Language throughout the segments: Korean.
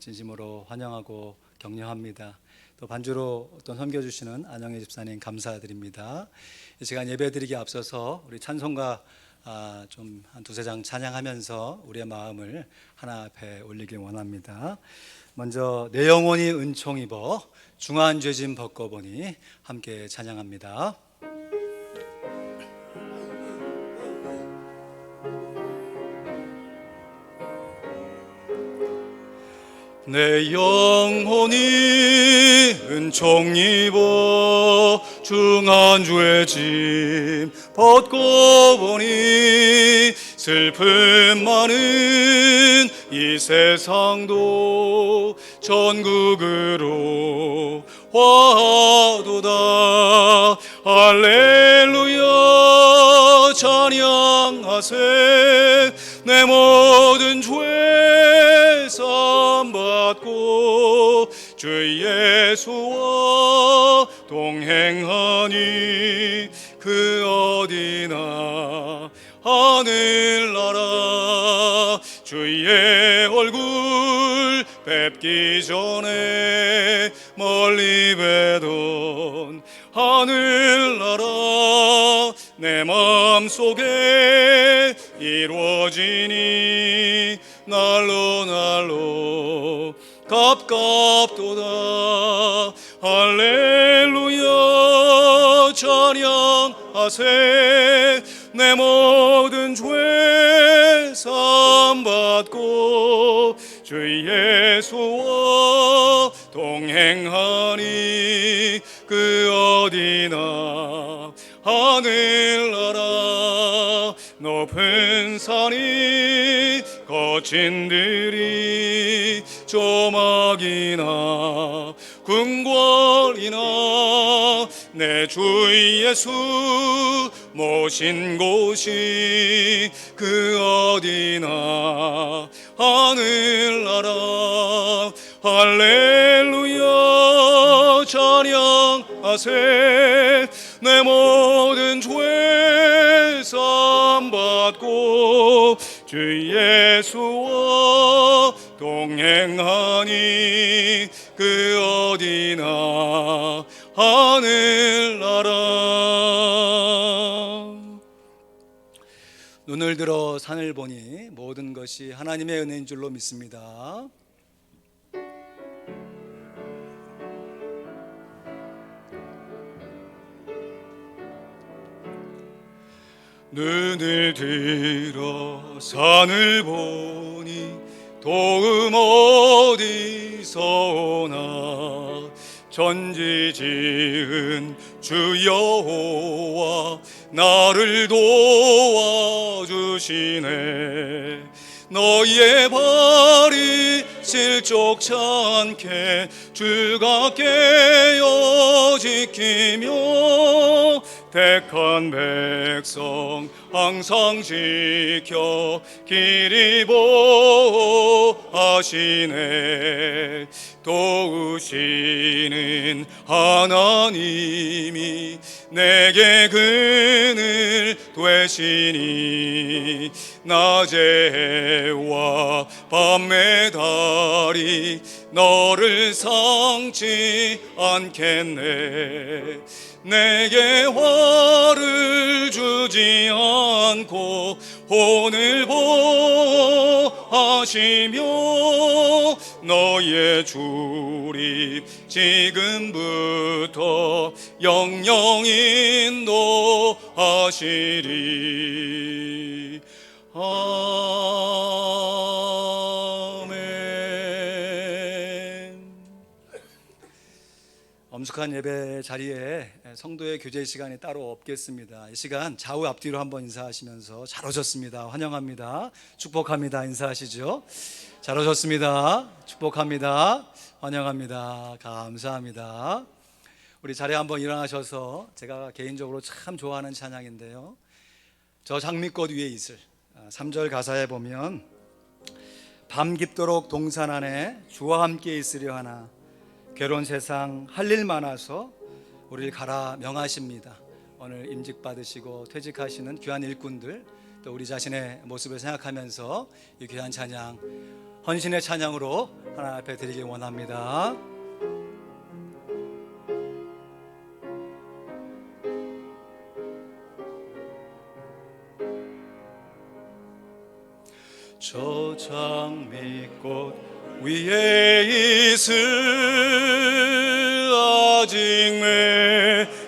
진심으로 환영하고 격려합니다. 또 반주로 또 섬겨주시는 안영애 집사님 감사드립니다. 이 시간 예배드리기 앞서서 우리 찬송가 좀 한 두세 장 찬양하면서 우리의 마음을 하나 앞에 올리길 원합니다. 먼저 내 영혼이 은총 입어 중한 죄짐 벗고보니 함께 찬양합니다. 내 영혼이 은총 입어 중한 죄짐 벗고 보니 슬픔 많은 이 세상도 천국으로 화도다. 할렐루야 찬양하세. 내 모든 죄 사함받고 주 예수와 동행하니 그 어디나 하늘나라 주의 얼굴 뵙기 전에 멀리 뵈던 하늘나라 내 마음속에 이루어지니 날로 갑갑도다. 할렐루야 찬양하세. 내 모든 죄 사함받고 주 예수와 동행하니 그 어디나 하늘나라 높은 산이 거친 들이 조막이나 궁궐이나 내 주 예수 모신 곳이 그 어디나 하늘나라 할렐루야 찬양하세. 내 모든 죄 사함받고 주 예수와 동행하니 그 어디나 하늘나라. 눈을 들어 산을 보니 모든 것이 하나님의 은혜인 줄로 믿습니다. 눈을 들어 산을 보니 도움 어디서 오나. 전지 지은 주 여호와 나를 도와주시네. 너희의 발이 실족치 않게 주가 깨어 지키며 택한 백성 항상 지켜 길이 보호하시네. 도우시는 하나님이 내게 그늘 되시니 낮에 해와 밤에 달이 너를 상치 않겠네. 내게 화를 주지 않고 혼을 보호하시며 너의 주립 지금부터 영영 인도하시리. 아멘. 엄숙한 예배 자리에 성도의 교제 시간이 따로 없겠습니다. 이 시간 좌우 앞뒤로 한번 인사하시면서 잘 오셨습니다, 환영합니다, 축복합니다 인사하시죠. 잘 오셨습니다, 축복합니다, 환영합니다, 감사합니다. 우리 자리에 한번 일어나셔서 제가 개인적으로 참 좋아하는 찬양인데요, 저 장미꽃 위에 이슬 3절 가사에 보면 밤 깊도록 동산 안에 주와 함께 있으려 하나 괴로운 세상 할 일 많아서 우리를 가라 명하십니다. 오늘 임직 받으시고 퇴직하시는 귀한 일꾼들, 또 우리 자신의 모습을 생각하면서 이 귀한 찬양 헌신의 찬양으로 하나님 앞에 드리길 원합니다. 저 장미꽃 위에 있을 아직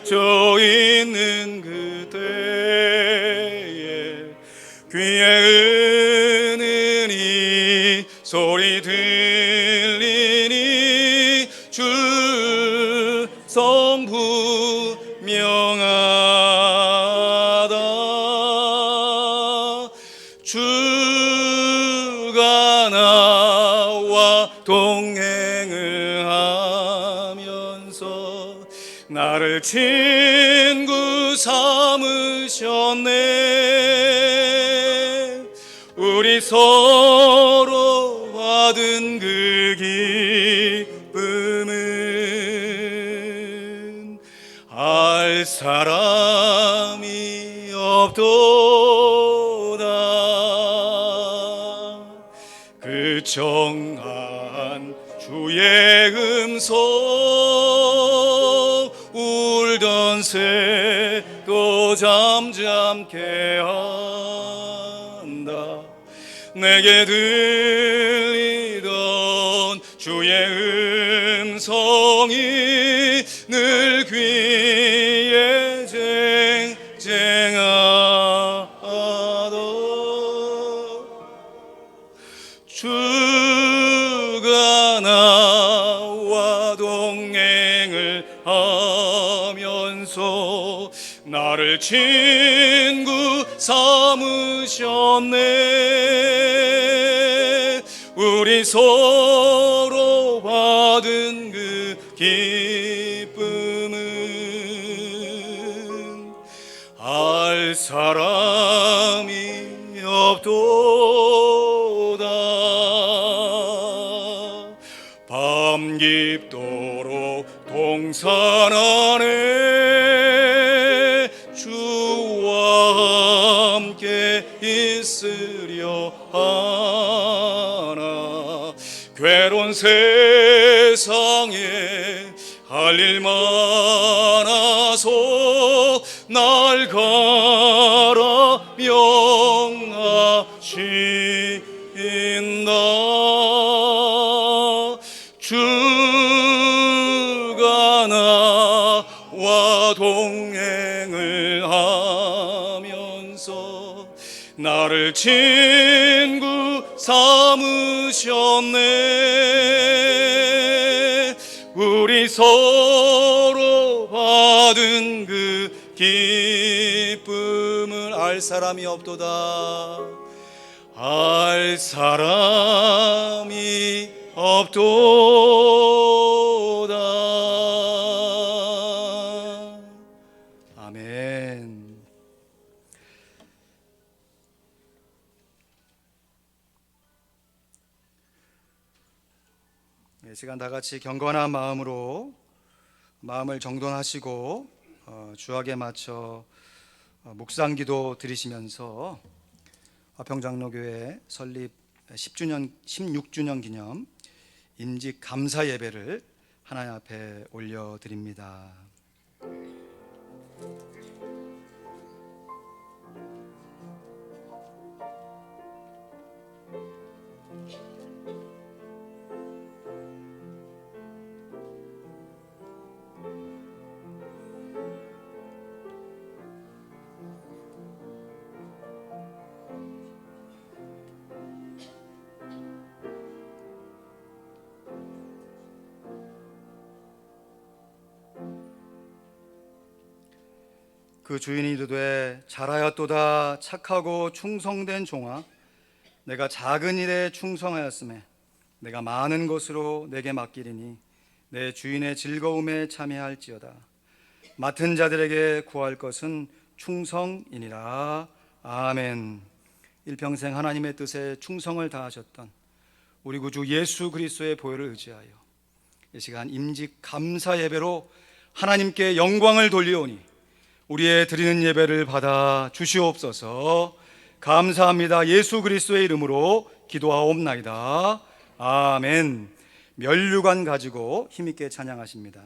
맺혀 있는 그때에 귀에 은은히 소리 들리니 주 성부 명하다. 주가 나와 동행을 하면서 나를 친구 삼으셨네. 우리 서로 받은 그 기쁨은 알 사람이 없도다. 그 정한 주의 음성 울던 새도 잠잠케 한다. 내게 들리던 주의 음성이 늘 귀에 쟁쟁하다. 주가 나와 동행을 하면서 나를 친구 삼으셨네. 우리 서로 받은 그 기쁨은 알 사람이 없도다. 밤 깊도록 동산 안에 주와 함께 있으려 하나. 괴로운 세상에 할 일 많아서 날 가라 명하신다. 주가 나와 동행을 하면서 나를 친구 삼으셨네. 우리 서로 받은 그 기쁨을 알 사람이 없도다. 알 사람이 없도다. 아멘. 이 시간 다 같이 경건한 마음으로 마음을 정돈하시고 주악에 맞춰 묵상기도 드리시면서 화평장로교회 설립 10주년 16주년 기념 임직 감사 예배를 하나님 앞에 올려드립니다. 그 주인이 이르되 잘하였도다 착하고 충성된 종아, 내가 작은 일에 충성하였음에 내가 많은 것으로 내게 맡기리니 내 주인의 즐거움에 참여할지어다. 맡은 자들에게 구할 것은 충성이니라. 아멘. 일평생 하나님의 뜻에 충성을 다하셨던 우리 구주 예수 그리스도의 보혈을 의지하여 이 시간 임직 감사 예배로 하나님께 영광을 돌리오니 우리의 드리는 예배를 받아 주시옵소서. 감사합니다. 예수 그리스도의 이름으로 기도하옵나이다. 아멘. 면류관 가지고 힘있게 찬양하십니다.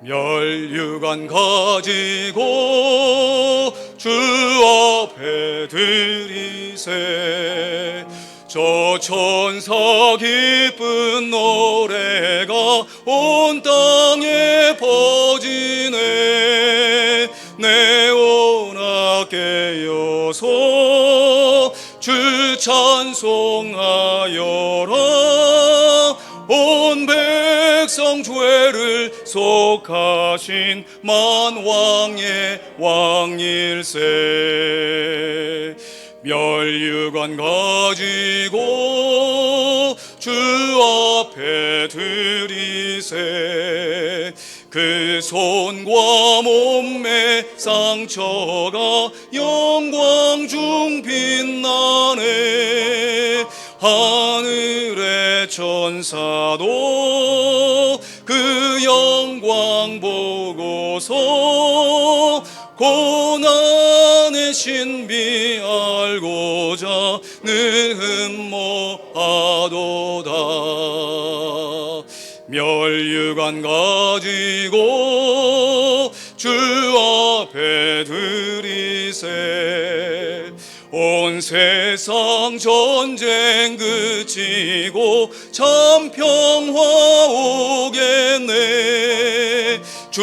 면류관 가지고 주 앞에 드리세. 저 천사 기쁜 노래가 온 땅에 퍼지네. 내오나 깨어서 주 찬송하여라. 온 백성 죄를 속하신 만왕의 왕일세. 면류관 가지고 주 앞에 드리세. 그 손과 몸매 상처가 영광 중 빛나네. 하늘의 천사도 그 영광 보고서 고난의 신비 알고자 늘 흠모하도다. 면류관 가지고 주 앞에 드리세. 온 세상 전쟁 그치고 참 평화 오겠네. 주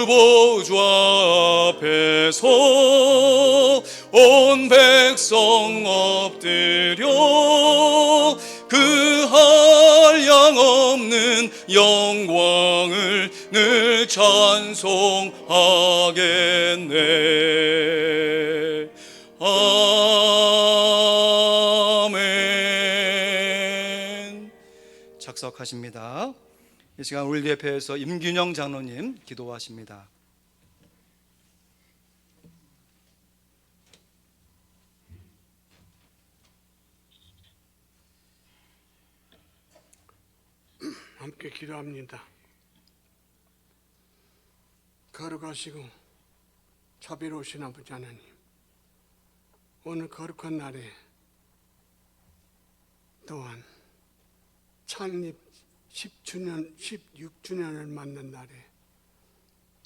보좌 앞에서 온 백성 엎드려 그 한량없는 영광을 늘 찬송하겠네. 아멘. 작석하십니다. 이 시간 우리 대표에서 임균영 장로님 기도하십니다. 함께 기도합니다. 거룩하시고 자비로우신 아버지 하나님, 오늘 거룩한 날에 또한 창립 10주년, 16주년을 맞는 날에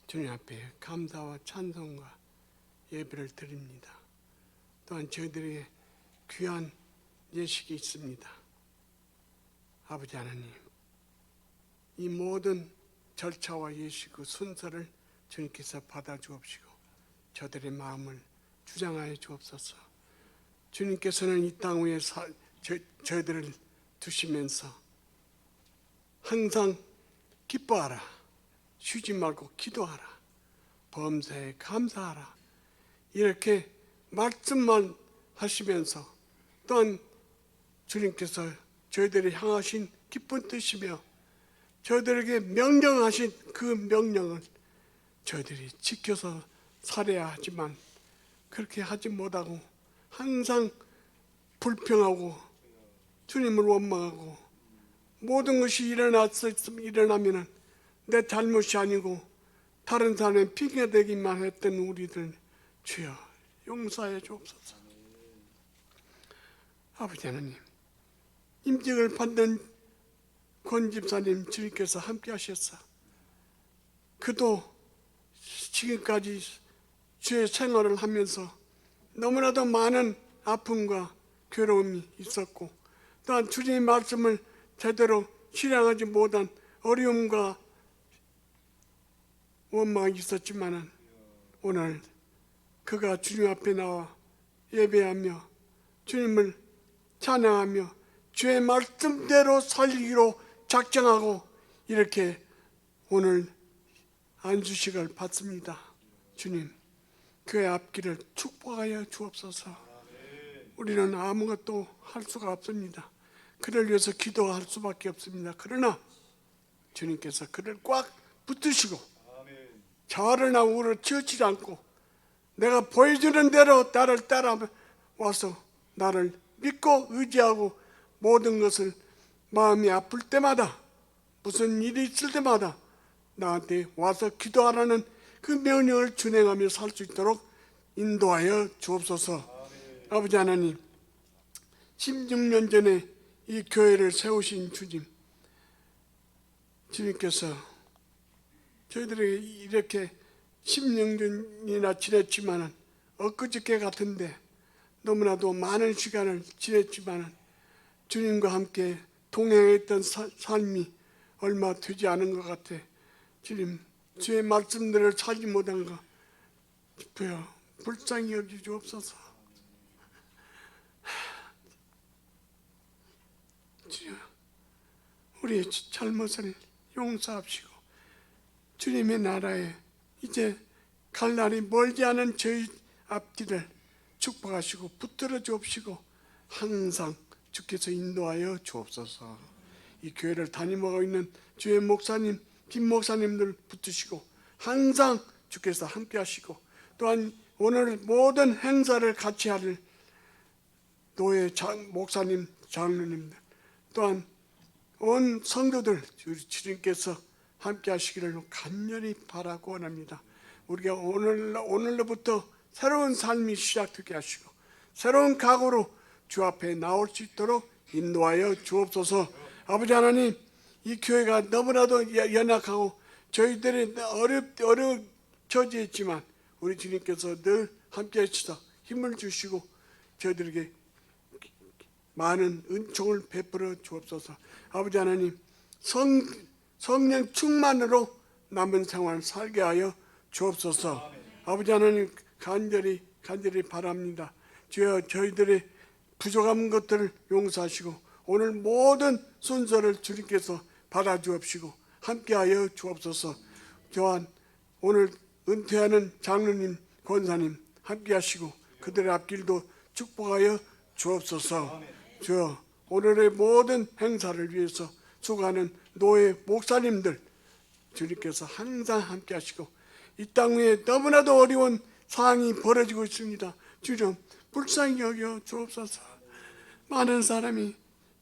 주님 앞에 감사와 찬송과 예배를 드립니다. 또한 저희들의 귀한 예식이 있습니다. 아버지 하나님, 이 모든 절차와 예식 그 순서를 주님께서 받아주옵시고 저들의 마음을 주장하여 주옵소서. 주님께서는 이 땅 위에 저희들을 두시면서 항상 기뻐하라, 쉬지 말고 기도하라, 범사에 감사하라, 이렇게 말씀만 하시면서 또한 주님께서 저희들을 향하신 기쁜 뜻이며 저희들에게 명령하신 그 명령을 저희들이 지켜서 살아야 하지만 그렇게 하지 못하고 항상 불평하고 주님을 원망하고 모든 것이 일어나면 내 잘못이 아니고 다른 사람의 핑계대기만 했던 우리들 주여 용서해 주옵소서. 아버지 하나님, 임직을 받는 권 집사님 주님께서 함께 하셨어. 그도 지금까지 주의 생활을 하면서 너무나도 많은 아픔과 괴로움이 있었고 또한 주님의 말씀을 제대로 실행하지 못한 어려움과 원망이 있었지만 오늘 그가 주님 앞에 나와 예배하며 주님을 찬양하며 주의 말씀대로 살기로 작정하고 이렇게 오늘 안수식을 받습니다. 주님, 그의 앞길을 축복하여 주옵소서. 우리는 아무것도 할 수가 없습니다. 그를 위해서 기도할 수밖에 없습니다. 그러나 주님께서 그를 꽉 붙드시고 좌우나 우를 치우치지 않고 내가 보여주는 대로 나를 따라와서 나를 믿고 의지하고 모든 것을 마음이 아플 때마다 무슨 일이 있을 때마다 나한테 와서 기도하라는 그 명령을 준행하며 살 수 있도록 인도하여 주옵소서. 아버지 하나님, 16년 전에 이 교회를 세우신 주님께서 저희들에게 이렇게 16년이나 지냈지만 엊그저께 같은데 너무나도 많은 시간을 지냈지만 주님과 함께 동행했던 삶이 얼마 되지 않은 것 같아. 주님, 주의 말씀들을 살지 못한가 싶어요. 불쌍히 여기주옵소서. 주여, 우리의 잘못을 용서합시고 주님의 나라에 이제 갈 날이 멀지 않은 저희 앞길을 축복하시고 붙들어 주옵시고 항상 주께서 인도하여 주옵소서. 이 교회를 담임하고 있는 주의 목사님, 김 목사님들 붙드시고 항상 주께서 함께 하시고 또한 오늘 모든 행사를 같이 할 노예 목사님, 장로님들 또한 온 성도들 주님께서 함께 하시기를 간절히 바라고 원합니다. 우리가 오늘로부터 새로운 삶이 시작되게 하시고 새로운 각오로 주 앞에 나올 수 있도록 인도하여 주옵소서. 아버지 하나님, 이 교회가 너무나도 연약하고 저희들이 어려운 처지했지만 우리 주님께서 늘 함께 하시다 힘을 주시고 저희들에게 많은 은총을 베풀어 주옵소서. 아버지 하나님, 성령 충만으로 남은 생활 살게 하여 주옵소서. 아버지 하나님, 간절히 바랍니다. 주여, 저희들의 부족한 것들을 용서하시고 오늘 모든 순서를 주님께서 받아주옵시고 함께하여 주옵소서. 또한 오늘 은퇴하는 장로님, 권사님 함께하시고 그들의 앞길도 축복하여 주옵소서. 주여, 오늘의 모든 행사를 위해서 수고하는 노예 목사님들 주님께서 항상 함께하시고 이 땅 위에 너무나도 어려운 상황이 벌어지고 있습니다. 주 좀 불쌍히 여겨 주옵소서. 많은 사람이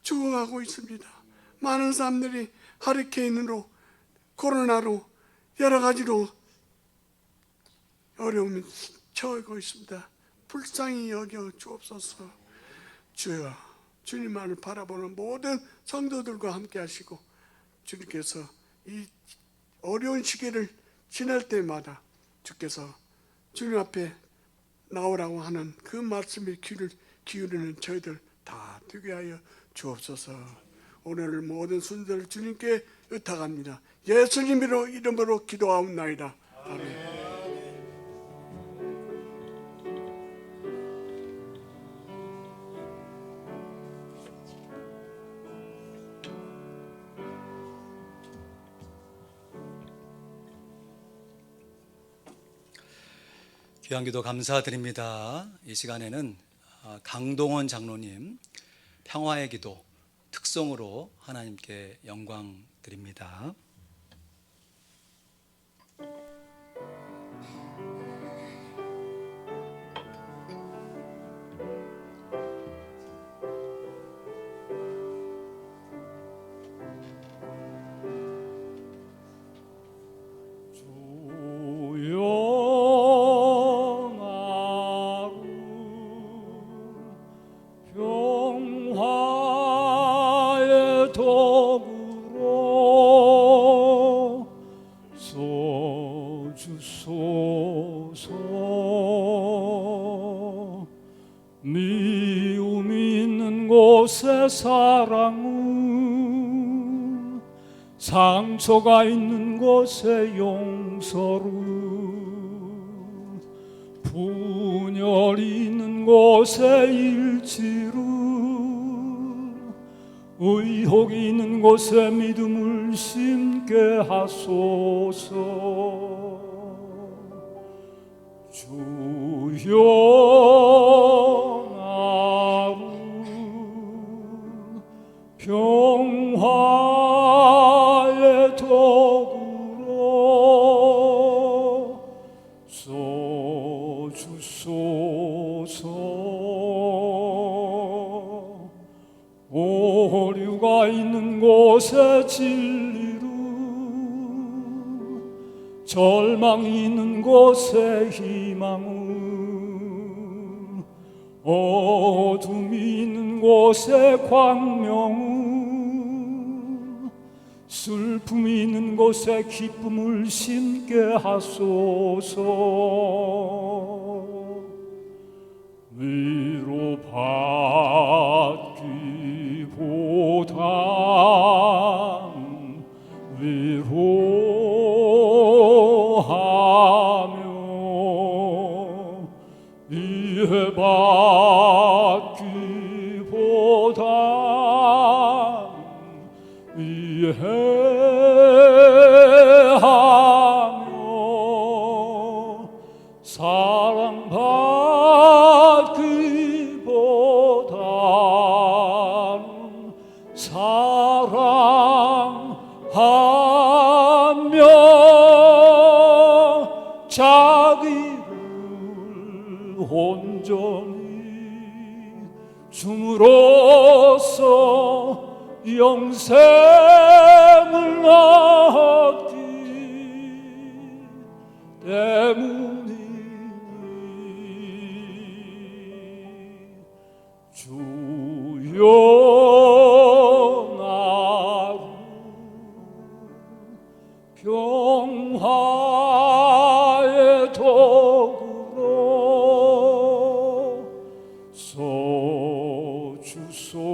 죽어가고 있습니다. 많은 사람들이 하리케인으로 코로나로 여러 가지로 어려움이 처하고 있습니다. 불쌍히 여겨 주옵소서. 주여, 주님만을 바라보는 모든 성도들과 함께 하시고 주님께서 이 어려운 시기를 지날 때마다 주께서 주님 앞에 나오라고 하는 그 말씀에 귀를 기울이는 저희들 다 되게 하여 주옵소서. 오늘 모든 순서를 주님께 의탁합니다. 예수님 이름으로 기도하옵나이다. 아멘. 귀한 기도 감사드립니다. 이 시간에는 강동원 장로님 평화의 기도 특송으로 하나님께 영광 드립니다. 미움 있는 곳에 사랑은, 상처가 있는 곳에 용서를, 분열이 있는 곳에 일치를, 의혹이 있는 곳에 믿음을 심게 하소서. 주여 나를 평화의 도구로 써주소서. 오류가 있는 곳에 진리를, 절망이 있는 곳에 희망을, 어둠이 있는 곳에 광명을, 슬픔이 있는 곳에 기쁨을 심게 하소서. 위로받기보다 위로하며, 이해받기보다 이해하며, 사랑받기보다는 사랑하며, 자기를 온전히 줌으로써 영생을 얻기 때문이니. 주여 나를 평화의 도구로 써주소서.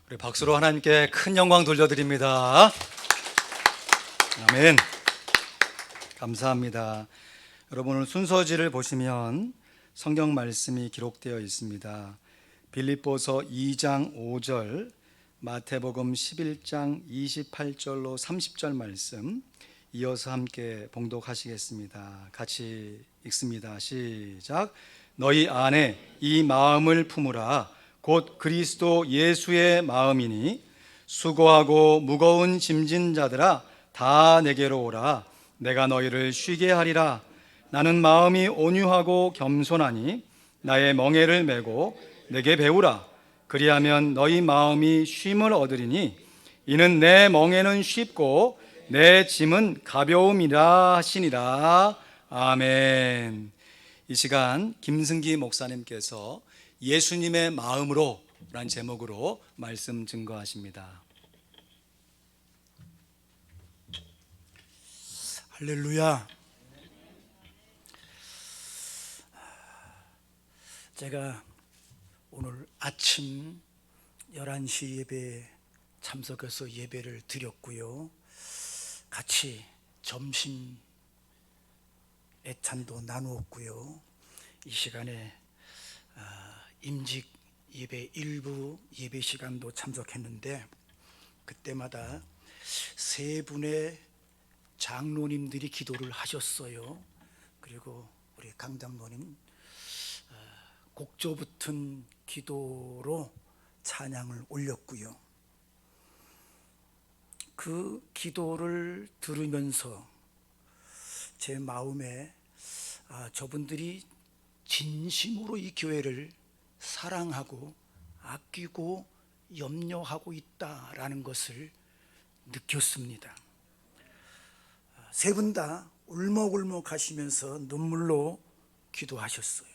우리 박수로 하나님께 큰 영광 돌려드립니다. 아멘. 감사합니다. 여러분, 오늘 순서지를 보시면 성경 말씀이 기록되어 있습니다. 빌립보서 2장 5절, 마태복음 11장 28절로 30절 말씀 이어서 함께 봉독하시겠습니다. 같이 읽습니다. 시작. 너희 안에 이 마음을 품으라. 곧 그리스도 예수의 마음이니, 수고하고 무거운 짐진 자들아 다 내게로 오라. 내가 너희를 쉬게 하리라. 나는 마음이 온유하고 겸손하니 나의 멍에를 메고 내게 배우라. 그리하면 너희 마음이 쉼을 얻으리니, 이는 내 멍에는 쉽고 내 짐은 가벼움이라 하시니라. 아멘. 이 시간 김승기 목사님께서 예수님의 마음으로 라는 제목으로 말씀 증거하십니다. 할렐루야. 제가 오늘 아침 11시 예배에 참석해서 예배를 드렸고요, 같이 점심 애찬도 나누었고요, 이 시간에 임직 예배 일부 예배 시간도 참석했는데, 그때마다 세 분의 장로님들이 기도를 하셨어요. 그리고 우리 강 장로님 곡조 붙은 기도로 찬양을 올렸고요. 그 기도를 들으면서 제 마음에 저분들이 진심으로 이 교회를 사랑하고 아끼고 염려하고 있다라는 것을 느꼈습니다. 세 분 다 울먹울먹 하시면서 눈물로 기도하셨어요.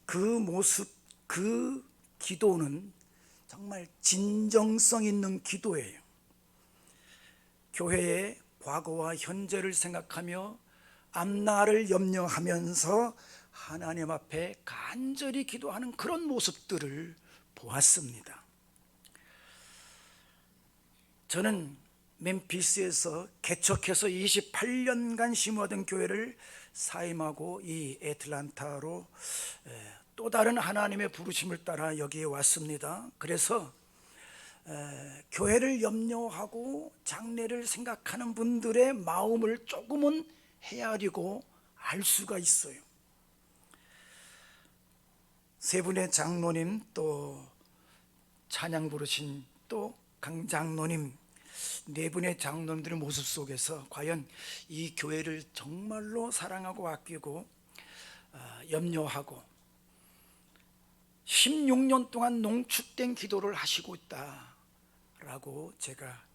그 모습, 그 기도는 정말 진정성 있는 기도예요. 교회의 과거와 현재를 생각하며 앞날을 염려하면서 하나님 앞에 간절히 기도하는 그런 모습들을 보았습니다. 저는 멤피스에서 개척해서 28년간 심어둔 교회를 사임하고 이 애틀란타로 또 다른 하나님의 부르심을 따라 여기에 왔습니다. 그래서 교회를 염려하고 장래를 생각하는 분들의 마음을 조금은 헤아리고 알 수가 있어요. 세 분의 장로님, 또 찬양 부르신 또 강 장로님, 네 분의 장로님들의 모습 속에서 과연 이 교회를 정말로 사랑하고 아끼고 염려하고 16년 동안 농축된 기도를 하시고 있다라고 제가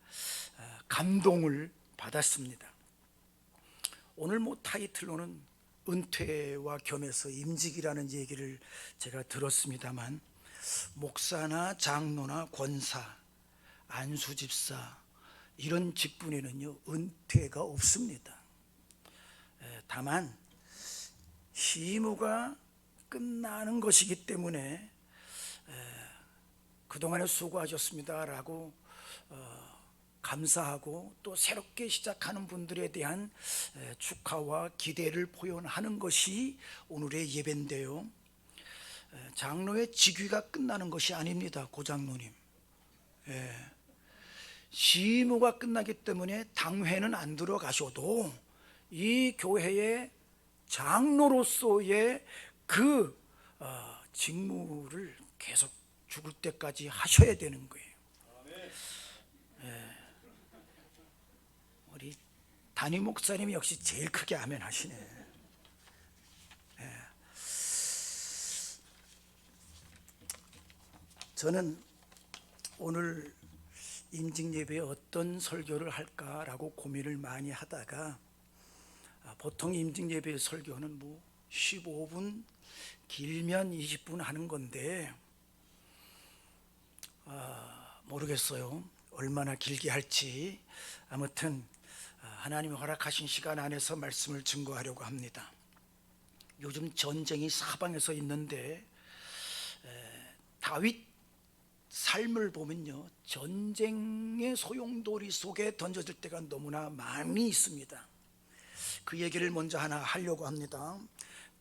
감동을 받았습니다. 오늘 타이틀로는 은퇴와 겸해서 임직이라는 얘기를 제가 들었습니다만, 목사나 장로나 권사, 안수집사 이런 직분에는요 은퇴가 없습니다. 다만 시무가 끝나는 것이기 때문에 그동안에 수고하셨습니다라고 감사하고 또 새롭게 시작하는 분들에 대한 축하와 기대를 표현하는 것이 오늘의 예배인데요, 장로의 직위가 끝나는 것이 아닙니다. 고장로님, 시무가 끝나기 때문에 당회는 안 들어가셔도 이 교회의 장로로서의 그 직무를 계속 죽을 때까지 하셔야 되는 거예요. 우리 담임 목사님이 역시 제일 크게 아멘 하시네. 저는 오늘 임직 예배에 어떤 설교를 할까라고 고민을 많이 하다가, 보통 임직 예배 설교는 15분, 길면 20분 하는 건데 모르겠어요. 얼마나 길게 할지. 아무튼 하나님이 허락하신 시간 안에서 말씀을 증거하려고 합니다. 요즘 전쟁이 사방에서 있는데 다윗 삶을 보면요, 전쟁의 소용돌이 속에 던져질 때가 너무나 많이 있습니다. 그 얘기를 먼저 하나 하려고 합니다.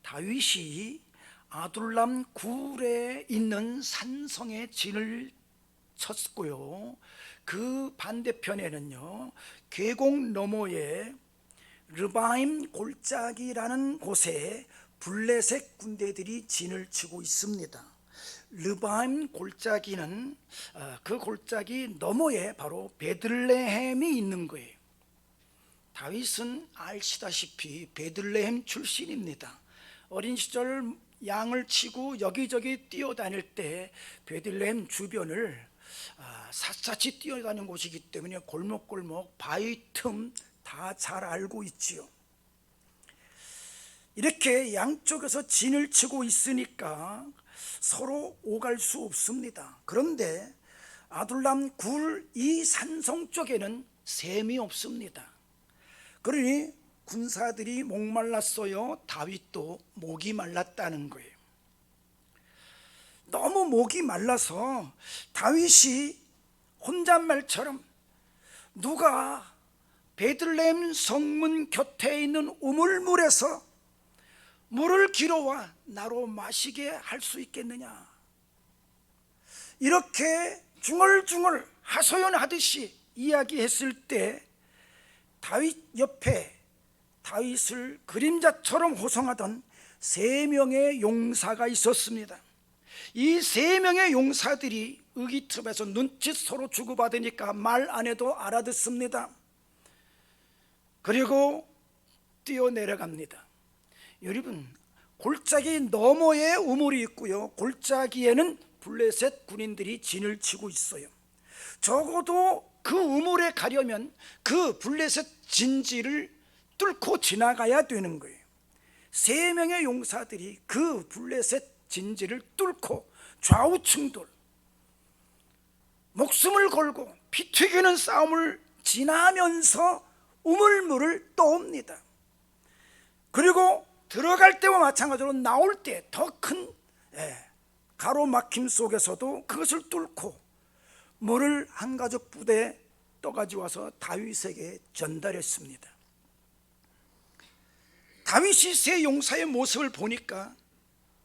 다윗이 아둘람 굴에 있는 산성에 진을 쳤고요, 그 반대편에는요 계곡 너머에 르바임 골짜기라는 곳에 블레셋 군대들이 진을 치고 있습니다. 르바임 골짜기는 그 골짜기 너머에 바로 베들레헴이 있는 거예요. 다윗은 아시다시피 베들레헴 출신입니다. 어린 시절 양을 치고 여기저기 뛰어다닐 때 베들레헴 주변을 샅샅이 뛰어다니는 곳이기 때문에 골목골목 바위 틈 다 잘 알고 있지요. 이렇게 양쪽에서 진을 치고 있으니까 서로 오갈 수 없습니다. 그런데 아둘람 굴 이 산성 쪽에는 샘이 없습니다. 그러니 군사들이 목말랐어요. 다윗도 목이 말랐다는 거예요. 너무 목이 말라서 다윗이 혼잣말처럼 누가 베들레헴 성문 곁에 있는 우물물에서 물을 길어와 나로 마시게 할 수 있겠느냐, 이렇게 중얼중얼 하소연하듯이 이야기했을 때 다윗 옆에 다윗을 그림자처럼 호송하던 3명의 용사가 있었습니다. 이 3명의 용사들이 의기투합해서 눈짓 서로 주고받으니까 말 안 해도 알아듣습니다. 그리고 뛰어내려갑니다. 여러분, 골짜기 너머에 우물이 있고요, 골짜기에는 블레셋 군인들이 진을 치고 있어요. 적어도 그 우물에 가려면 그 블레셋 진지를 뚫고 지나가야 되는 거예요. 3명의 용사들이 그 블레셋 진지를 뚫고 좌우충돌, 목숨을 걸고 피 튀기는 싸움을 지나면서 우물물을 떠옵니다. 그리고 들어갈 때와 마찬가지로 나올 때 더 큰 가로막힘 속에서도 그것을 뚫고 물을 한 가죽 부대에 떠가지고 와서 다윗에게 전달했습니다. 다윗이 3 용사의 모습을 보니까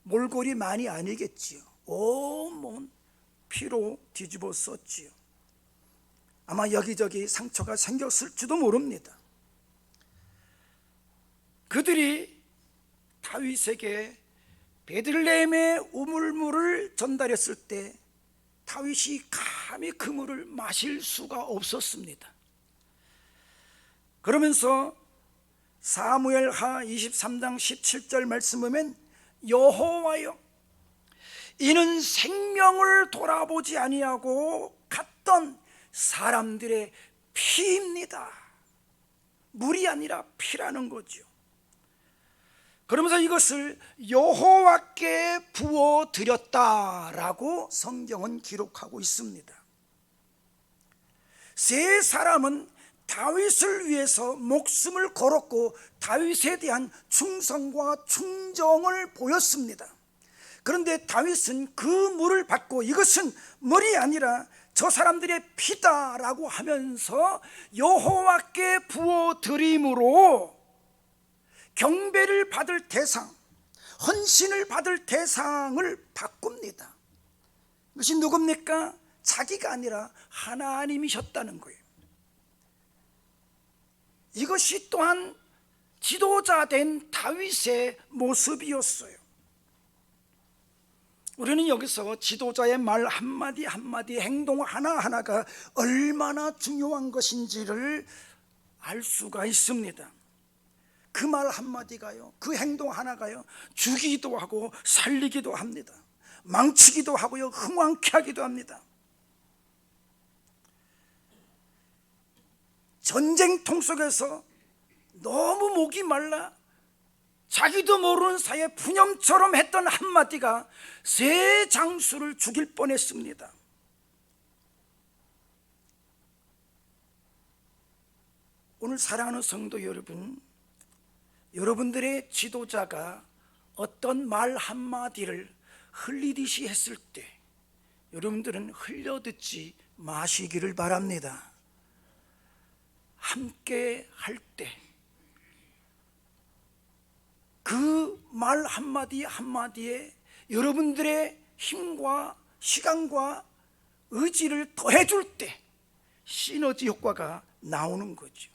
몰골이 많이 아니겠지요. 온몸 피로 뒤집어 썼지요. 아마 여기저기 상처가 생겼을지도 모릅니다. 그들이 다윗에게 베들레헴의 우물물을 전달했을 때 다윗이 감히 그 물을 마실 수가 없었습니다. 그러면서 사무엘하 23장 17절 말씀 보면, 여호와여, 이는 생명을 돌아보지 아니하고 갔던 사람들의 피입니다. 물이 아니라 피라는 거죠. 그러면서 이것을 여호와께 부어 드렸다라고 성경은 기록하고 있습니다. 세 사람은 다윗을 위해서 목숨을 걸었고 다윗에 대한 충성과 충정을 보였습니다. 그런데 다윗은 그 물을 받고 이것은 물이 아니라 저 사람들의 피다라고 하면서 여호와께 부어 드림으로 경배를 받을 대상, 헌신을 받을 대상을 바꿉니다. 이것이 누굽니까? 자기가 아니라 하나님이셨다는 거예요. 이것이 또한 지도자 된 다윗의 모습이었어요. 우리는 여기서 지도자의 말 한마디 한마디, 행동 하나하나가 얼마나 중요한 것인지를 알 수가 있습니다. 그 말 한마디가요, 그 행동 하나가요, 죽이기도 하고 살리기도 합니다. 망치기도 하고요, 흥왕케 하기도 합니다. 전쟁통 속에서 너무 목이 말라 자기도 모르는 사이에 푸념처럼 했던 한마디가 세 장수를 죽일 뻔했습니다. 오늘 사랑하는 성도 여러분, 여러분들의 지도자가 어떤 말 한마디를 흘리듯이 했을 때 여러분들은 흘려듣지 마시기를 바랍니다. 함께 할 때 그 말 한마디 한마디에 여러분들의 힘과 시간과 의지를 더해줄 때 시너지 효과가 나오는 거죠.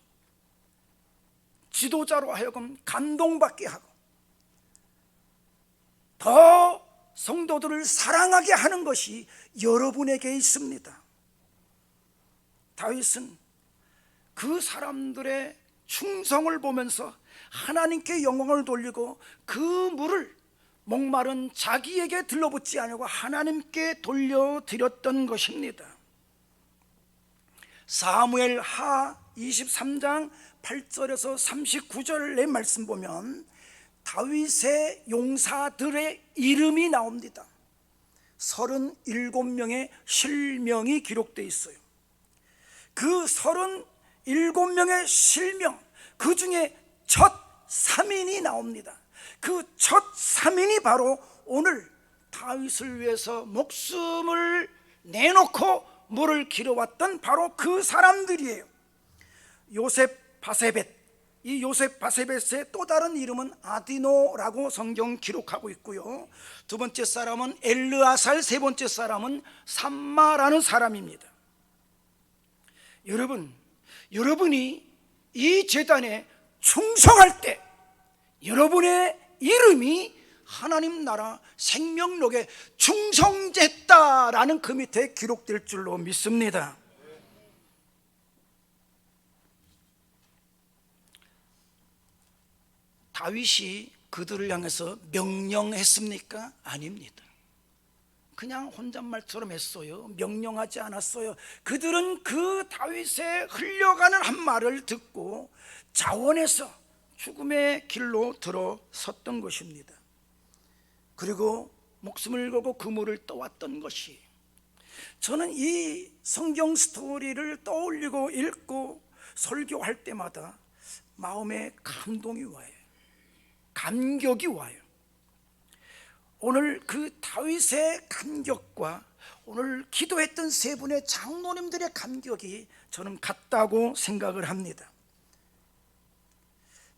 지도자로 하여금 감동받게 하고 더 성도들을 사랑하게 하는 것이 여러분에게 있습니다. 다윗은 그 사람들의 충성을 보면서 하나님께 영광을 돌리고 그 물을 목마른 자기에게 들러붙지 않고 하나님께 돌려드렸던 것입니다. 사무엘 하 23장 8절에서 39절의 말씀 보면 다윗의 용사들의 이름이 나옵니다. 37명의 실명이 기록되어 있어요. 그 37명의 실명, 그 중에 첫 3인이 나옵니다. 그 첫 3인이 바로 오늘 다윗을 위해서 목숨을 내놓고 물을 길어왔던 바로 그 사람들이에요. 요셉 바세벳, 이 요셉 바세벳의 또 다른 이름은 아디노라고 성경 기록하고 있고요. 두 번째 사람은 엘르아살, 세 번째 사람은 삼마라는 사람입니다. 여러분이 이 제단에 충성할 때 여러분의 이름이 하나님 나라 생명록에 충성됐다라는 그 밑에 기록될 줄로 믿습니다. 다윗이 그들을 향해서 명령했습니까? 아닙니다. 그냥 혼잣말처럼 했어요. 명령하지 않았어요. 그들은 그 다윗의 흘려가는 한 말을 듣고 자원해서 죽음의 길로 들어섰던 것입니다. 그리고 목숨을 걸고 그 물을 떠왔던 것이, 저는 이 성경 스토리를 떠올리고 읽고 설교할 때마다 마음에 감동이 와요. 감격이 와요. 오늘 그 다윗의 감격과 오늘 기도했던 세 분의 장로님들의 감격이 저는 같다고 생각을 합니다.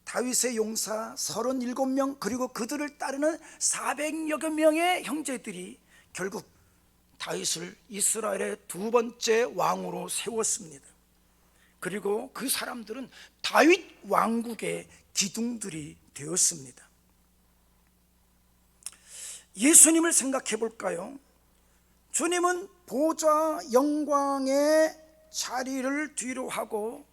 다윗의 용사 37명 그리고 그들을 따르는 400여 명의 형제들이 결국 다윗을 이스라엘의 두 번째 왕으로 세웠습니다. 그리고 그 사람들은 다윗 왕국의 기둥들이 되었습니다. 예수님을 생각해 볼까요? 주님은 보좌 영광의 자리를 뒤로 하고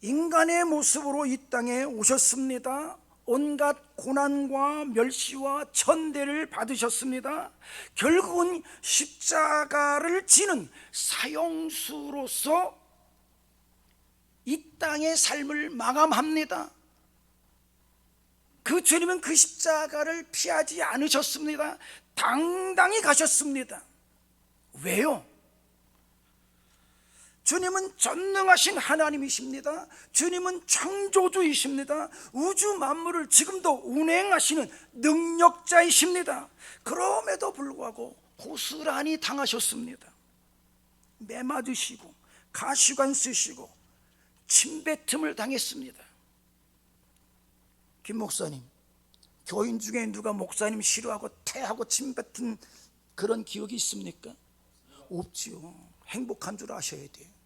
인간의 모습으로 이 땅에 오셨습니다. 온갖 고난과 멸시와 천대를 받으셨습니다. 결국은 십자가를 지는 사형수로서 이 땅의 삶을 마감합니다. 그 주님은 그 십자가를 피하지 않으셨습니다. 당당히 가셨습니다. 왜요? 주님은 전능하신 하나님이십니다. 주님은 창조주이십니다. 우주 만물을 지금도 운행하시는 능력자이십니다. 그럼에도 불구하고 고스란히 당하셨습니다. 매 맞으시고 가시관 쓰시고 침뱉음을 당했습니다. 김 목사님, 교인 중에 누가 목사님 싫어하고 태하고 침뱉은 그런 기억이 있습니까? 없지요. 행복한 줄 아셔야 돼요.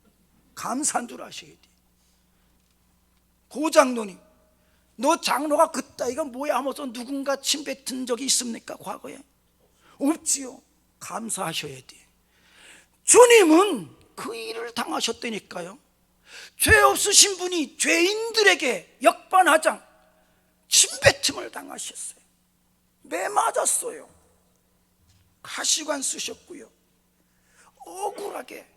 감사한 줄 아셔야 돼요. 고장로님, 너 장로가 그따위가 뭐야 하면서 누군가 침뱉은 적이 있습니까? 과거에? 없지요. 감사하셔야 돼요. 주님은 그 일을 당하셨다니까요. 죄 없으신 분이 죄인들에게 역반하장 침뱉음을 당하셨어요. 매 맞았어요. 가시관 쓰셨고요. 억울하게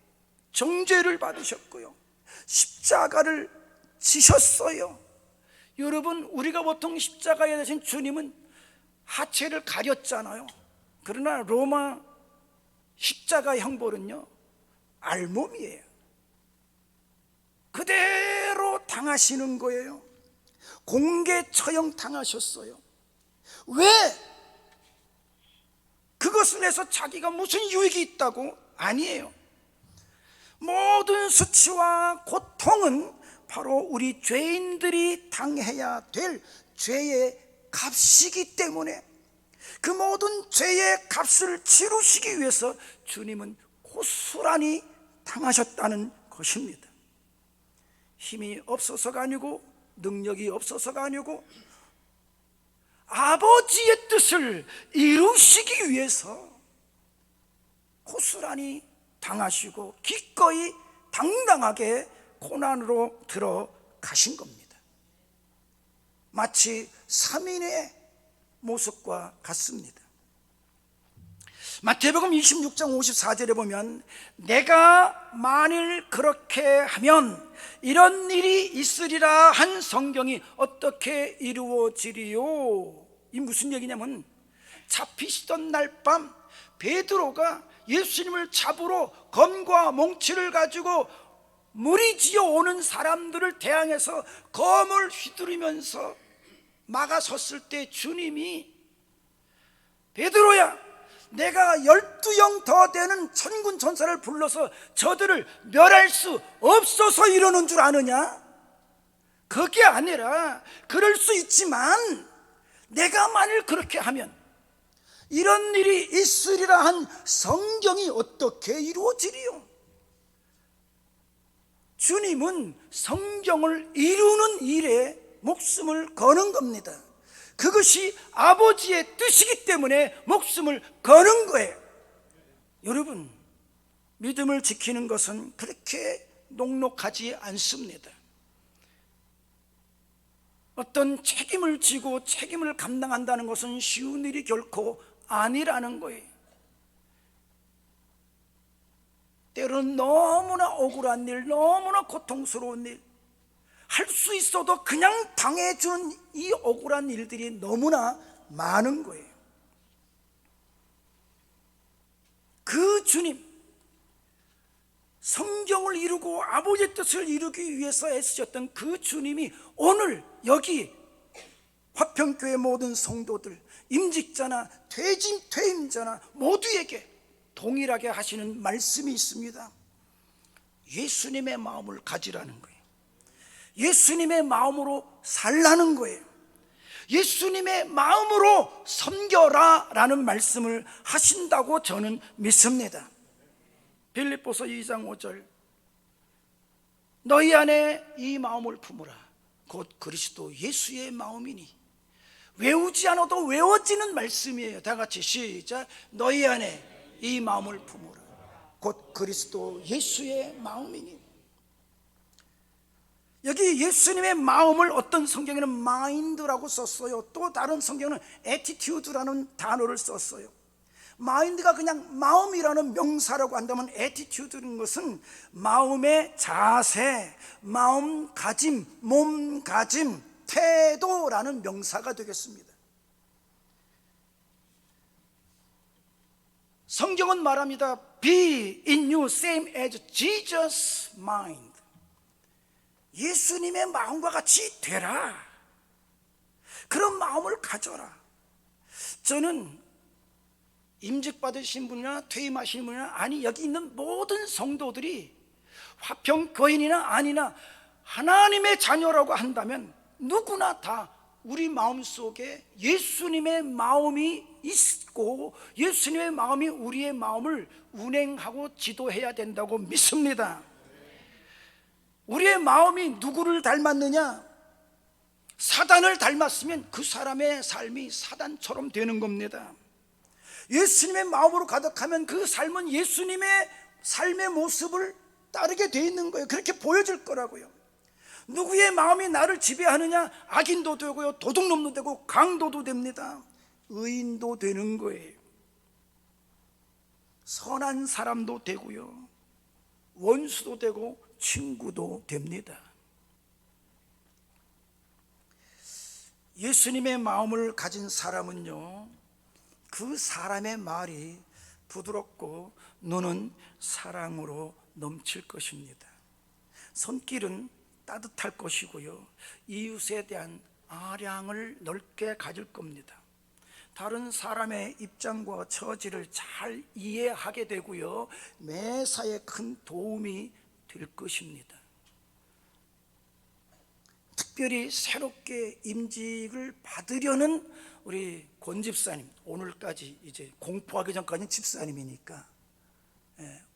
정죄를 받으셨고요. 십자가를 지셨어요. 여러분, 우리가 보통 십자가에 대신 주님은 하체를 가렸잖아요. 그러나 로마 십자가 형벌은요, 알몸이에요. 그대로 당하시는 거예요. 공개 처형 당하셨어요. 왜? 그것을 해서 자기가 무슨 유익이 있다고? 아니에요. 모든 수치와 고통은 바로 우리 죄인들이 당해야 될 죄의 값이기 때문에 그 모든 죄의 값을 치르시기 위해서 주님은 고스란히 당하셨다는 것입니다. 힘이 없어서가 아니고 능력이 없어서가 아니고 아버지의 뜻을 이루시기 위해서 고스란히 당하시고 기꺼이 당당하게 고난으로 들어가신 겁니다. 마치 3인의 모습과 같습니다. 마태복음 26장 54절에 보면 내가 만일 그렇게 하면 이런 일이 있으리라 한 성경이 어떻게 이루어지리요? 이 무슨 얘기냐면 잡히시던 날 밤 베드로가 예수님을 잡으러 검과 몽치를 가지고 무리지어 오는 사람들을 대항해서 검을 휘두르면서 막아섰을 때 주님이 베드로야, 내가 12영 더 되는 천군 천사를 불러서 저들을 멸할 수 없어서 이러는 줄 아느냐? 그게 아니라 그럴 수 있지만 내가 만일 그렇게 하면 이런 일이 있으리라 한 성경이 어떻게 이루어지리요? 주님은 성경을 이루는 일에 목숨을 거는 겁니다. 그것이 아버지의 뜻이기 때문에 목숨을 거는 거예요. 여러분, 믿음을 지키는 것은 그렇게 녹록하지 않습니다. 어떤 책임을 지고 책임을 감당한다는 것은 쉬운 일이 결코 아니라는 거예요. 때로는 너무나 억울한 일, 너무나 고통스러운 일, 할 수 있어도 그냥 당해준 이 억울한 일들이 너무나 많은 거예요. 그 주님, 성경을 이루고 아버지의 뜻을 이루기 위해서 애쓰셨던 그 주님이 오늘 여기 화평교회 모든 성도들, 임직자나 퇴임자나 모두에게 동일하게 하시는 말씀이 있습니다. 예수님의 마음을 가지라는 거예요. 예수님의 마음으로 살라는 거예요. 예수님의 마음으로 섬겨라 라는 말씀을 하신다고 저는 믿습니다. 빌립보서 2장 5절, 너희 안에 이 마음을 품으라. 곧 그리스도 예수의 마음이니. 외우지 않아도 외워지는 말씀이에요. 다 같이 시작. 너희 안에 이 마음을 품으라. 곧 그리스도 예수의 마음이니. 여기 예수님의 마음을 어떤 성경에는 마인드라고 썼어요. 또 다른 성경은 attitude라는 단어를 썼어요. 마인드가 그냥 마음이라는 명사라고 한다면 attitude는 것은 마음의 자세, 마음가짐, 몸가짐, 태도라는 명사가 되겠습니다. 성경은 말합니다. Be in you same as Jesus' mind. 예수님의 마음과 같이 되라. 그런 마음을 가져라. 저는 임직 받으신 분이나 퇴임하신 분이나 아니 여기 있는 모든 성도들이 화평 거인이나 아니나 하나님의 자녀라고 한다면 누구나 다 우리 마음속에 예수님의 마음이 있고 예수님의 마음이 우리의 마음을 운행하고 지도해야 된다고 믿습니다. 우리의 마음이 누구를 닮았느냐? 사단을 닮았으면 그 사람의 삶이 사단처럼 되는 겁니다. 예수님의 마음으로 가득하면 그 삶은 예수님의 삶의 모습을 따르게 돼 있는 거예요. 그렇게 보여질 거라고요. 누구의 마음이 나를 지배하느냐? 악인도 되고요, 도둑놈도 되고 강도도 됩니다. 의인도 되는 거예요. 선한 사람도 되고요, 원수도 되고 친구도 됩니다. 예수님의 마음을 가진 사람은요, 그 사람의 말이 부드럽고 눈은 사랑으로 넘칠 것입니다. 손길은 따뜻할 것이고요, 이웃에 대한 아량을 넓게 가질 겁니다. 다른 사람의 입장과 처지를 잘 이해하게 되고요, 매사에 큰 도움이 될 것입니다. 특별히 새롭게 임직을 받으려는 우리 권 집사님, 오늘까지 이제 공포하기 전까지는 집사님이니까,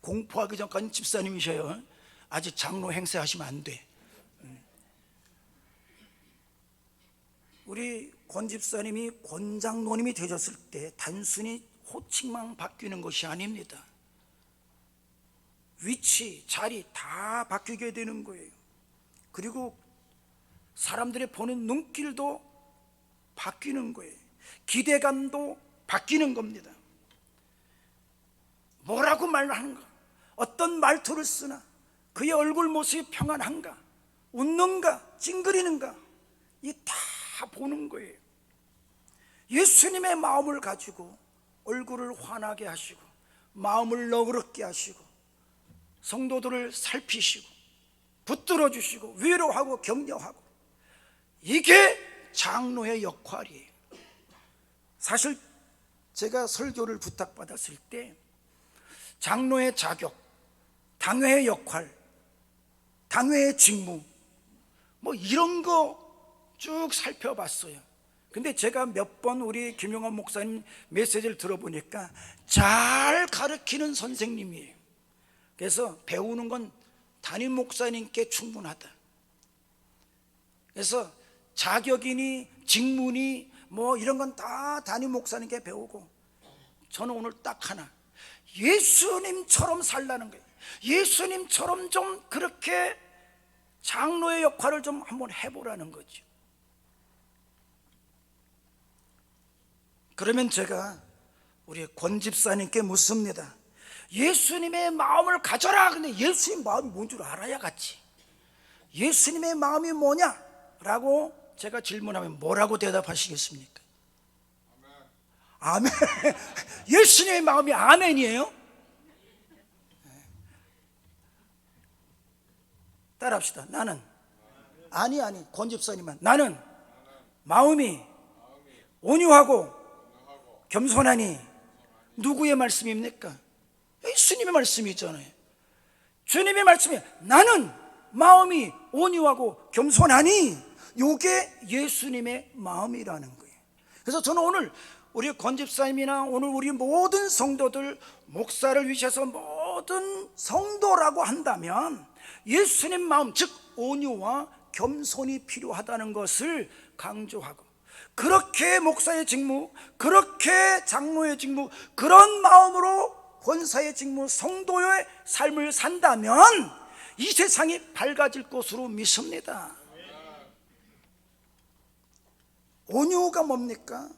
공포하기 전까지는 집사님이셔요. 아직 장로 행세하시면 안 돼. 우리 권 집사님이 권장로님이 되셨을 때 단순히 호칭만 바뀌는 것이 아닙니다. 위치, 자리 다 바뀌게 되는 거예요. 그리고 사람들의 보는 눈길도 바뀌는 거예요. 기대감도 바뀌는 겁니다. 뭐라고 말하는가, 어떤 말투를 쓰나, 그의 얼굴 모습이 평안한가, 웃는가, 찡그리는가, 이 다 보는 거예요. 예수님의 마음을 가지고 얼굴을 환하게 하시고 마음을 너그럽게 하시고 성도들을 살피시고 붙들어 주시고 위로하고 격려하고, 이게 장로의 역할이에요. 사실 제가 설교를 부탁받았을 때 장로의 자격, 당회의 역할, 당회의 직무, 뭐 이런 거 쭉 살펴봤어요. 근데 제가 몇 번 우리 김용환 목사님 메시지를 들어보니까 잘 가르치는 선생님이에요. 그래서 배우는 건 담임 목사님께 충분하다. 그래서 자격이니 직무니 뭐 이런 건 다 담임 목사님께 배우고, 저는 오늘 딱 하나, 예수님처럼 살라는 거예요. 예수님처럼 좀 그렇게 장로의 역할을 좀 한번 해보라는 거죠. 그러면 제가 우리 권 집사님께 묻습니다. 예수님의 마음을 가져라. 근데 예수님 마음이 뭔 줄 알아야겠지. 예수님의 마음이 뭐냐? 라고 제가 질문하면 뭐라고 대답하시겠습니까? 아멘. 예수님의 마음이 아멘이에요? 따라합시다. 나는, 아니 권 집사님은, 나는 마음이 온유하고 겸손하니. 누구의 말씀입니까? 예수님의 말씀이잖아요. 주님의 말씀이 나는 마음이 온유하고 겸손하니, 이게 예수님의 마음이라는 거예요. 그래서 저는 오늘 우리 권 집사님이나 오늘 우리 모든 성도들, 목사를 위해서 모든 성도라고 한다면 예수님 마음, 즉 온유와 겸손이 필요하다는 것을 강조하고, 그렇게 목사의 직무, 그렇게 장로의 직무, 그런 마음으로 권사의 직무, 성도의 삶을 산다면 이 세상이 밝아질 것으로 믿습니다. 온유가 뭡니까?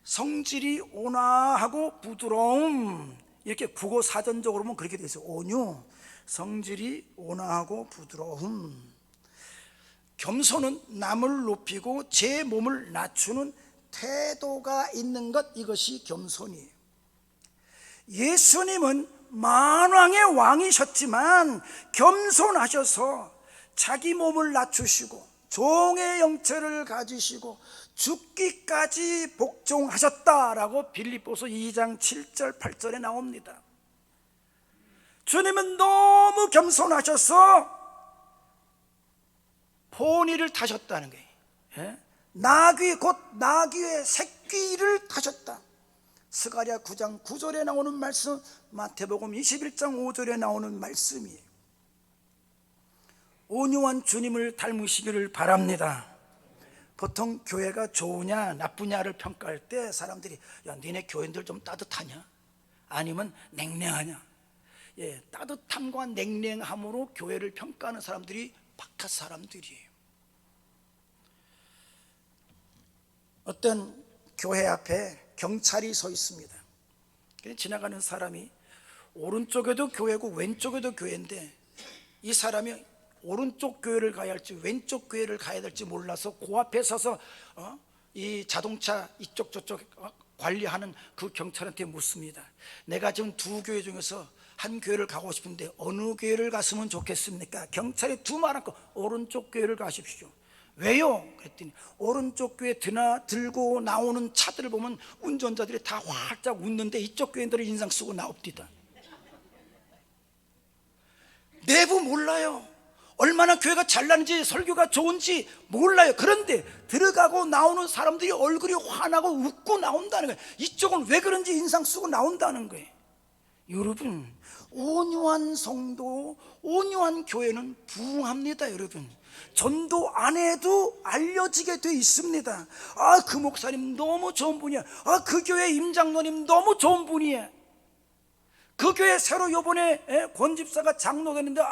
성질이 온화하고 부드러움, 이렇게 국어 사전적으로 보면 그렇게 되어 있어요. 온유, 성질이 온화하고 부드러움. 겸손은 남을 높이고 제 몸을 낮추는 태도가 있는 것, 이것이 겸손이에요. 예수님은 만왕의 왕이셨지만 겸손하셔서 자기 몸을 낮추시고 종의 형체를 가지시고 죽기까지 복종하셨다라고 빌립보서 2장 7절 8절에 나옵니다. 주님은 너무 겸손하셔서 포니를 타셨다는 거예요. 예? 나귀, 곧 나귀의 새끼를 타셨다. 스가랴 9장 9절에 나오는 말씀, 마태복음 21장 5절에 나오는 말씀이에요. 온유한 주님을 닮으시기를 바랍니다. 보통 교회가 좋으냐 나쁘냐를 평가할 때 사람들이, 야, 니네 교인들 좀 따뜻하냐? 아니면 냉랭하냐? 예, 따뜻함과 냉랭함으로 교회를 평가하는 사람들이 바깥 사람들이에요. 어떤 교회 앞에 경찰이 서 있습니다. 지나가는 사람이 오른쪽에도 교회고 왼쪽에도 교회인데 이 사람이 오른쪽 교회를 가야 할지 왼쪽 교회를 가야 될지 몰라서 그 앞에 서서 이 자동차 이쪽 저쪽 관리하는 그 경찰한테 묻습니다. 내가 지금 두 교회 중에서 한 교회를 가고 싶은데 어느 교회를 갔으면 좋겠습니까? 경찰이 두 말 않고 오른쪽 교회를 가십시오. 왜요? 그랬더니 오른쪽 교회 들고 나오는 차들을 보면 운전자들이 다 활짝 웃는데 이쪽 교회들은 인상 쓰고 나옵디다. 내부 몰라요. 얼마나 교회가 잘나는지 설교가 좋은지 몰라요. 그런데 들어가고 나오는 사람들이 얼굴이 환하고 웃고 나온다는 거예요. 이쪽은 왜 그런지 인상 쓰고 나온다는 거예요. 여러분, 온유한 성도, 온유한 교회는 부흥합니다. 여러분, 전도 안 해도 알려지게 돼 있습니다. 아, 그 목사님 너무 좋은 분이야. 아, 그 교회 임장로님 너무 좋은 분이야. 그 교회 새로 요번에 권집사가 장로 됐는데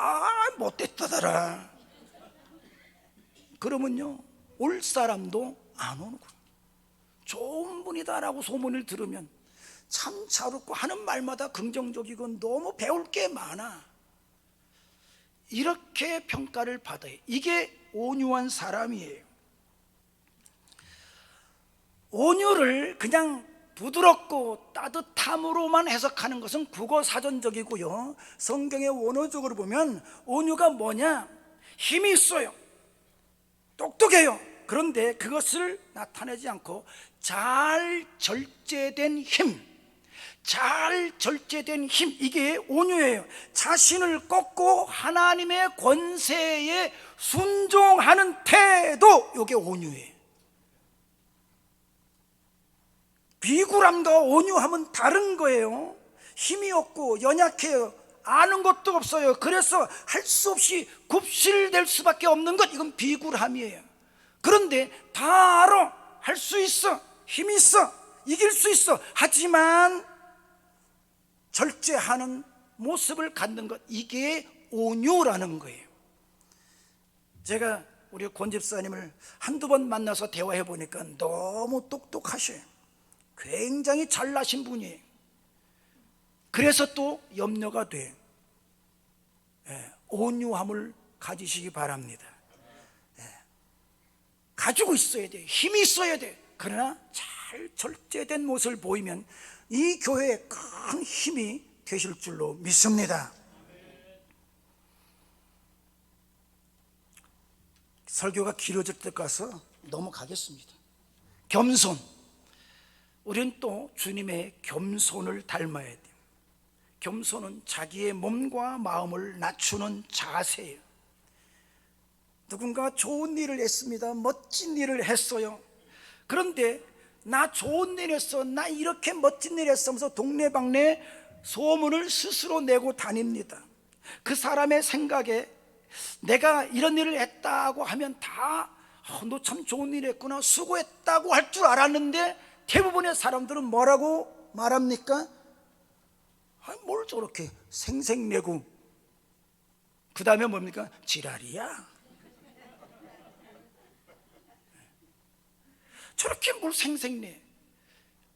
못됐다더라. 그러면요, 올 사람도 안 오는 거예요. 좋은 분이다라고 소문을 들으면 참 잘 웃고 하는 말마다 긍정적이고 너무 배울 게 많아. 이렇게 평가를 받아요. 이게 온유한 사람이에요. 온유를 그냥 부드럽고 따뜻함으로만 해석하는 것은 국어 사전적이고요, 성경의 원어적으로 보면 온유가 뭐냐? 힘이 있어요, 똑똑해요. 그런데 그것을 나타내지 않고 잘 절제된 힘, 잘 절제된 힘, 이게 온유예요. 자신을 꺾고 하나님의 권세에 순종하는 태도, 이게 온유예요. 비굴함과 온유함은 다른 거예요. 힘이 없고 연약해요. 아는 것도 없어요. 그래서 할 수 없이 굽실될 수밖에 없는 것, 이건 비굴함이에요. 그런데 다 알아. 할 수 있어. 힘이 있어. 이길 수 있어. 하지만 절제하는 모습을 갖는 것, 이게 온유라는 거예요. 제가 우리 권 집사님을 한두 번 만나서 대화해 보니까 너무 똑똑하셔요. 굉장히 잘나신 분이에요. 그래서 또 염려가 돼. 온유함을 가지시기 바랍니다. 가지고 있어야 돼. 힘이 있어야 돼. 그러나 잘 절제된 모습을 보이면 이 교회에 큰 힘이 되실 줄로 믿습니다. 설교가 길어질 때 가서 넘어가겠습니다. 겸손. 우리는 또 주님의 겸손을 닮아야 돼요. 겸손은 자기의 몸과 마음을 낮추는 자세예요. 누군가 좋은 일을 했습니다. 멋진 일을 했어요. 그런데 나 좋은 일 했어, 나 이렇게 멋진 일 했어 하면서 동네방네 소문을 스스로 내고 다닙니다. 그 사람의 생각에 내가 이런 일을 했다고 하면 다 너 참 좋은 일 했구나, 수고했다고 할 줄 알았는데 대부분의 사람들은 뭐라고 말합니까? 뭘 저렇게 생색내고 그 다음에 뭡니까? 지랄이야. 저렇게 뭘 생색내.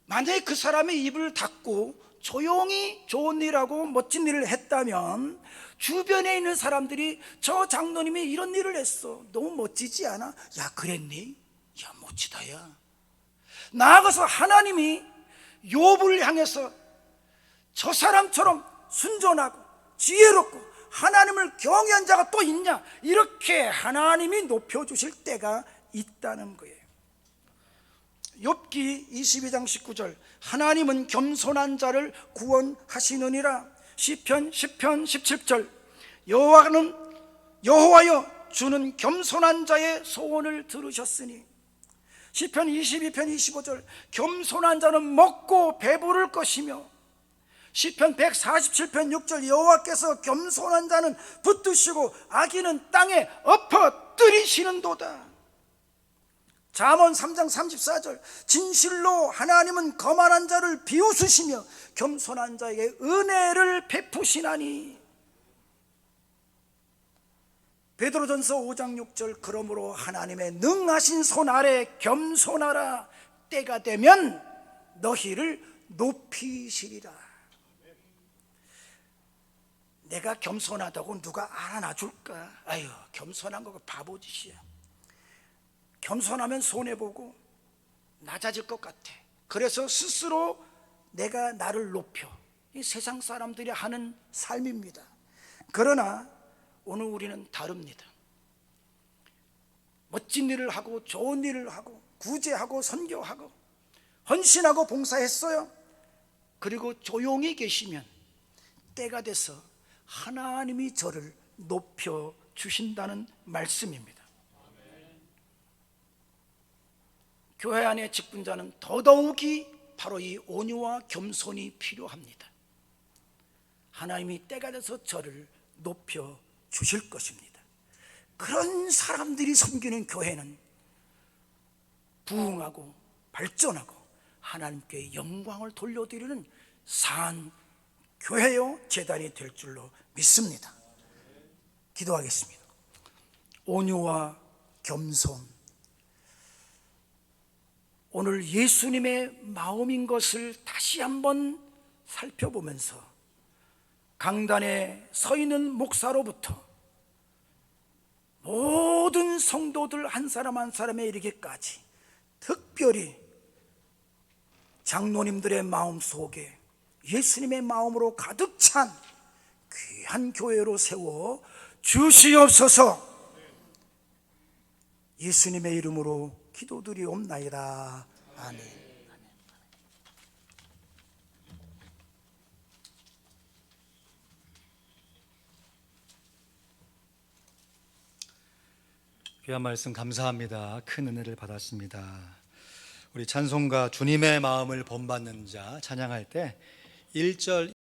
만약에 그 사람의 입을 닫고 조용히 좋은 일하고 멋진 일을 했다면 주변에 있는 사람들이 저 장로님이 이런 일을 했어, 너무 멋지지 않아? 야, 그랬니? 야, 멋지다. 야, 나아가서 하나님이 욥을 향해서 저 사람처럼 순전하고 지혜롭고 하나님을 경외한 자가 또 있냐, 이렇게 하나님이 높여주실 때가 있다는 거예요. 욥기 22장 19절, 하나님은 겸손한 자를 구원하시느니라. 시편 10편 17절, 여호와여 주는 겸손한 자의 소원을 들으셨으니. 시편 22편 25절, 겸손한 자는 먹고 배부를 것이며. 시편 147편 6절, 여호와께서 겸손한 자는 붙드시고 악인은 땅에 엎어뜨리시는도다. 잠언 3장 34절, 진실로 하나님은 거만한 자를 비웃으시며 겸손한 자에게 은혜를 베푸시나니. 베드로전서 5장 6절, 그러므로 하나님의 능하신 손 아래 겸손하라. 때가 되면 너희를 높이시리라. 내가 겸손하다고 누가 알아놔 줄까? 아유, 겸손한 거가 바보짓이야. 겸손하면 손해보고 낮아질 것 같아. 그래서 스스로 내가 나를 높여. 이 세상 사람들이 하는 삶입니다. 그러나 오늘 우리는 다릅니다. 멋진 일을 하고 좋은 일을 하고 구제하고 선교하고 헌신하고 봉사했어요. 그리고 조용히 계시면 때가 돼서 하나님이 저를 높여 주신다는 말씀입니다. 교회 안의 직분자는 더더욱이 바로 이 온유와 겸손이 필요합니다. 하나님이 때가 돼서 저를 높여 주실 것입니다. 그런 사람들이 섬기는 교회는 부흥하고 발전하고 하나님께 영광을 돌려드리는 산 교회요 제단이 될 줄로 믿습니다. 기도하겠습니다. 온유와 겸손, 오늘 예수님의 마음인 것을 다시 한번 살펴보면서 강단에 서 있는 목사로부터 모든 성도들 한 사람 한 사람에 이르기까지, 특별히 장로님들의 마음 속에 예수님의 마음으로 가득 찬 귀한 교회로 세워 주시옵소서. 예수님의 이름으로 기도드리옵나이다. 아멘. 귀한 말씀 감사합니다. 큰 은혜를 받았습니다. 우리 찬송가 주님의 마음을 본받는 자 찬양할 때 1절